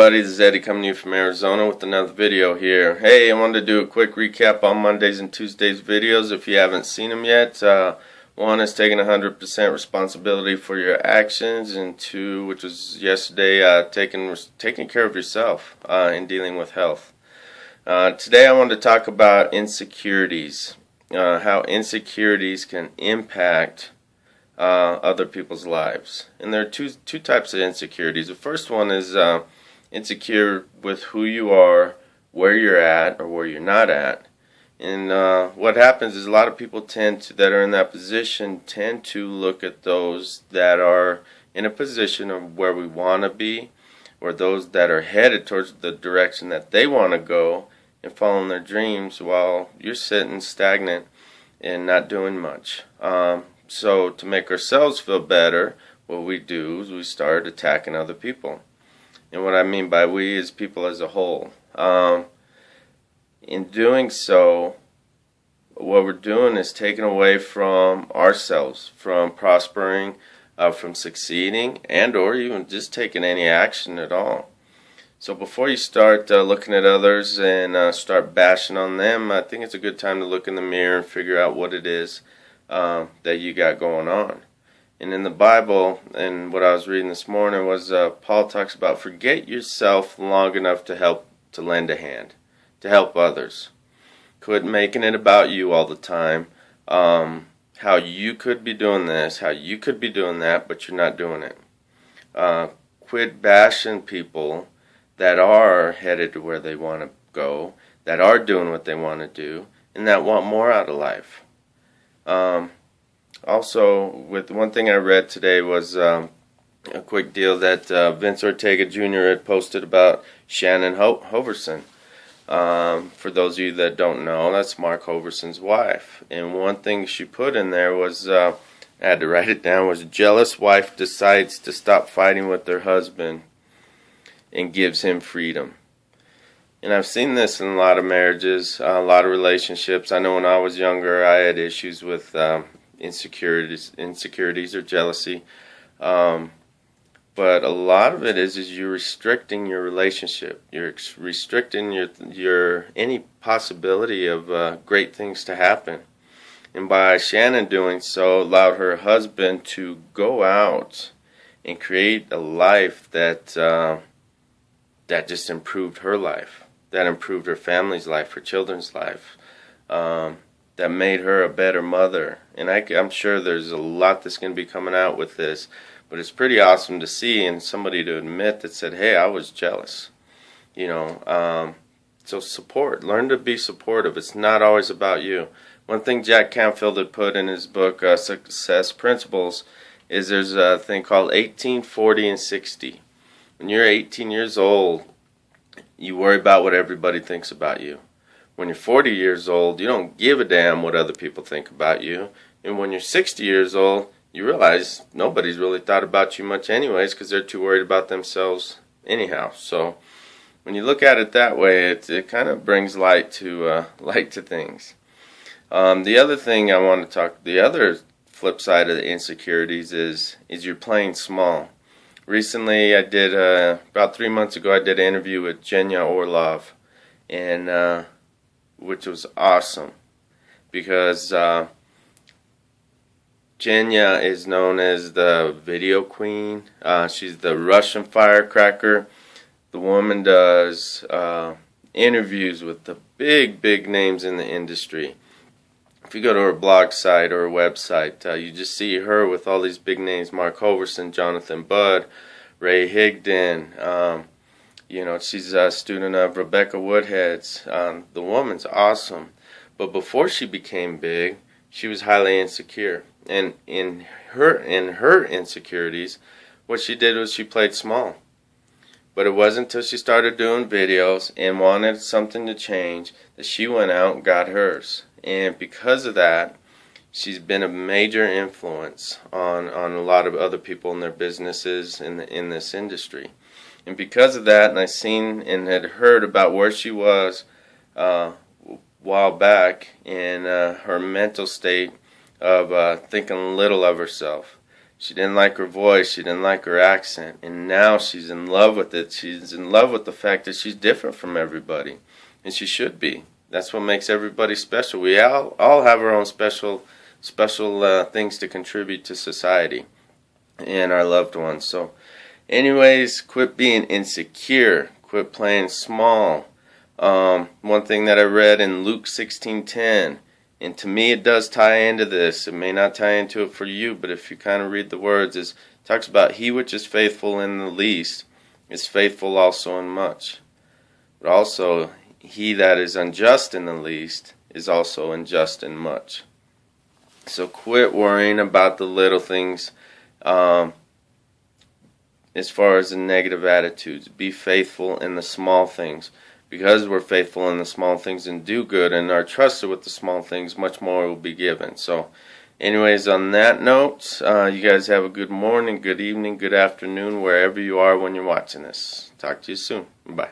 Buddy, this is Eddie coming to you from Arizona with another video here. Hey, I wanted to do a quick recap on Mondays and Tuesdays videos if you haven't seen them yet. One is taking 100% responsibility for your actions, and two, which was yesterday, taking care of yourself in dealing with health. Today I wanted to talk about insecurities, how insecurities can impact other people's lives. And there are two types of insecurities. The first one is insecure with who you are, where you're at, or where you're not at. And what happens is a lot of people that are in that position tend to look at those that are in a position of where we want to be, or those that are headed towards the direction that they want to go and following their dreams, while you're sitting stagnant and not doing much. So to make ourselves feel better, what we do is we start attacking other people. And what I mean by we is people as a whole. In doing so, what we're doing is taking away from ourselves, from prospering, from succeeding, and or even just taking any action at all. So before you start looking at others and start bashing on them, I think it's a good time to look in the mirror and figure out what it is that you got going on. And in the Bible, and what I was reading this morning was Paul talks about forget yourself long enough to lend a hand, to help others. Quit making it about you all the time, how you could be doing this, how you could be doing that, but you're not doing it. Quit bashing people that are headed to where they want to go, that are doing what they want to do, and that want more out of life. Also, with one thing I read today was a quick deal that Vince Ortega Jr. had posted about Shannon Hoverson. For those of you that don't know, that's Mark Hoverson's wife. And one thing she put in there was, I had to write it down, was jealous wife decides to stop fighting with her husband and gives him freedom. And I've seen this in a lot of marriages, a lot of relationships. I know when I was younger, I had issues with insecurities or jealousy. But a lot of it is you're restricting your relationship. You're restricting your any possibility of great things to happen. And by Shannon doing so, allowed her husband to go out and create a life that just improved her life, that improved her family's life, her children's life, that made her a better mother. And I'm sure there's a lot that's going to be coming out with this, but it's pretty awesome to see and somebody to admit that said, hey, I was jealous. So support. Learn to be supportive. It's not always about you. One thing Jack Canfield had put in his book, Success Principles, is there's a thing called 18, 40, and 60. When you're 18 years old, you worry about what everybody thinks about you. When you're 40 years old, you don't give a damn what other people think about you. And when you're 60 years old, you realize nobody's really thought about you much anyways because they're too worried about themselves anyhow. So when you look at it that way, it kind of brings light to things. The other thing I want to talk, the other flip side of the insecurities is you're playing small. Recently, I did, about 3 months ago, I did an interview with Jenya Orlov, and which was awesome because Jenya is known as the video queen. She's the Russian firecracker. The woman does interviews with the big names in the industry. If you go to her blog site or her website, you just see her with all these big names: Mark Hoverson, Jonathan Budd, Ray Higdon. She's a student of Rebecca Woodhead's. The woman's awesome. But before she became big, she was highly insecure. And in her insecurities, what she did was she played small. But it wasn't until she started doing videos and wanted something to change that she went out and got hers. And because of that, she's been a major influence on a lot of other people in their businesses in this industry. And because of that, and I seen and had heard about where she was a while back in her mental state of thinking little of herself. She didn't like her voice. She didn't like her accent. And now she's in love with it. She's in love with the fact that she's different from everybody. And she should be. That's what makes everybody special. We all have our own special things to contribute to society and our loved ones. So anyways, quit being insecure. Quit playing small. One thing that I read in Luke 16:10, and to me it does tie into this. It may not tie into it for you, but if you kind of read the words, it talks about he which is faithful in the least is faithful also in much. But also he that is unjust in the least is also unjust in much. So quit worrying about the little things as far as the negative attitudes. Be faithful in the small things. Because we're faithful in the small things and do good and are trusted with the small things, much more will be given. So anyways, on that note, you guys have a good morning, good evening, good afternoon, wherever you are when you're watching this. Talk to you soon. Bye.